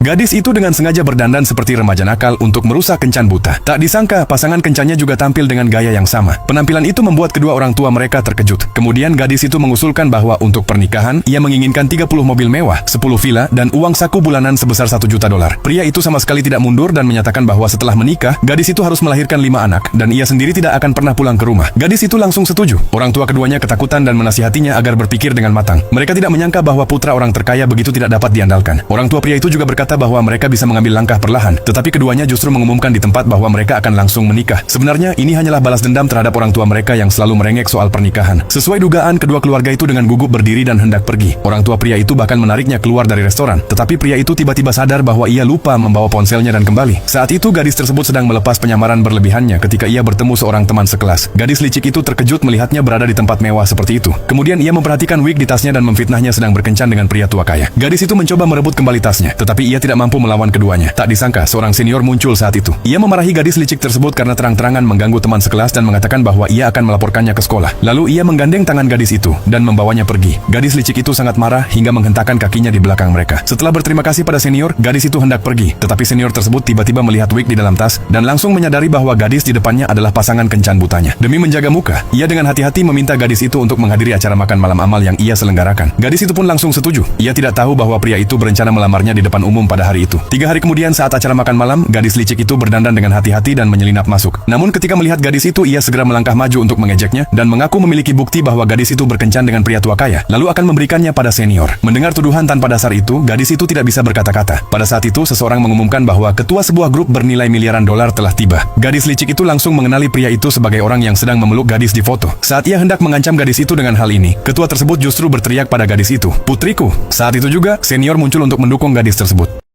Gadis itu dengan sengaja berdandan seperti remaja nakal untuk merusak kencan buta. Tak disangka, pasangan kencannya juga tampil dengan gaya yang sama. Penampilan itu membuat kedua orang tua mereka terkejut. Kemudian gadis itu mengusulkan bahwa untuk pernikahan, ia menginginkan 30 mobil mewah, 10 villa, dan uang saku bulanan sebesar $1 juta. Pria itu sama sekali tidak mundur dan menyatakan bahwa setelah menikah, gadis itu harus melahirkan 5 anak, dan ia sendiri tidak akan pernah pulang ke rumah. Gadis itu langsung setuju. Orang tua keduanya ketakutan dan menasihatinya agar berpikir dengan matang. Mereka tidak menyangka bahwa putra orang terkaya begitu tidak dapat diandalkan. Orang tua pria itu juga berkata bahwa mereka bisa mengambil langkah perlahan, tetapi keduanya justru mengumumkan di tempat bahwa mereka akan langsung menikah. Sebenarnya ini hanyalah balas dendam terhadap orang tua mereka yang selalu merengek soal pernikahan. Sesuai dugaan, kedua keluarga itu dengan gugup berdiri dan hendak pergi. Orang tua pria itu bahkan menariknya keluar dari restoran, tetapi pria itu tiba-tiba sadar bahwa ia lupa membawa ponselnya dan kembali. Saat itu gadis tersebut sedang melepas penyamaran berlebihannya ketika ia bertemu seorang teman sekelas. Gadis licik itu terkejut melihatnya berada di tempat mewah seperti itu. Kemudian ia memperhatikan wig di tasnya dan memfitnahnya sedang berkencan dengan pria tua kaya. Gadis itu mencoba merebut kembali tasnya, tetapi ia tidak mampu melawan keduanya. Tak disangka, seorang senior muncul saat itu. Ia memarahi gadis licik tersebut karena terang-terangan mengganggu teman sekelas dan mengatakan bahwa ia akan melaporkannya ke sekolah. Lalu ia menggandeng tangan gadis itu dan membawanya pergi. Gadis licik itu sangat marah hingga menghentakkan kakinya di belakang mereka. Setelah berterima kasih pada senior, gadis itu hendak pergi, tetapi senior tersebut tiba-tiba melihat wig di dalam tas dan langsung menyadari bahwa gadis di depannya adalah pasangan kencan butanya. Demi menjaga muka, ia dengan hati-hati meminta gadis itu untuk menghadiri acara makan malam amal yang ia selenggarakan. Gadis itu pun langsung setuju. Ia tidak tahu bahwa pria itu berencana melamarnya di depan umum pada hari itu. 3 hari kemudian saat acara makan malam, gadis licik itu berdandan dengan hati-hati dan menyelinap masuk. Namun ketika melihat gadis itu, ia segera melangkah maju untuk mengejeknya dan mengaku memiliki bukti bahwa gadis itu berkencan dengan pria tua kaya, lalu akan memberikannya pada senior. Mendengar tuduhan tanpa dasar itu, gadis itu tidak bisa berkata-kata. Pada saat itu, seseorang mengumumkan bahwa ketua sebuah grup bernilai miliaran dolar telah tiba. Gadis licik itu langsung mengenali pria itu sebagai orang yang sedang memeluk gadis di foto. Saat ia hendak mengancam gadis itu dengan hal ini, ketua tersebut justru berteriak pada gadis itu, "Putriku!" Saat itu juga, senior muncul untuk mendukung gadis tersebut.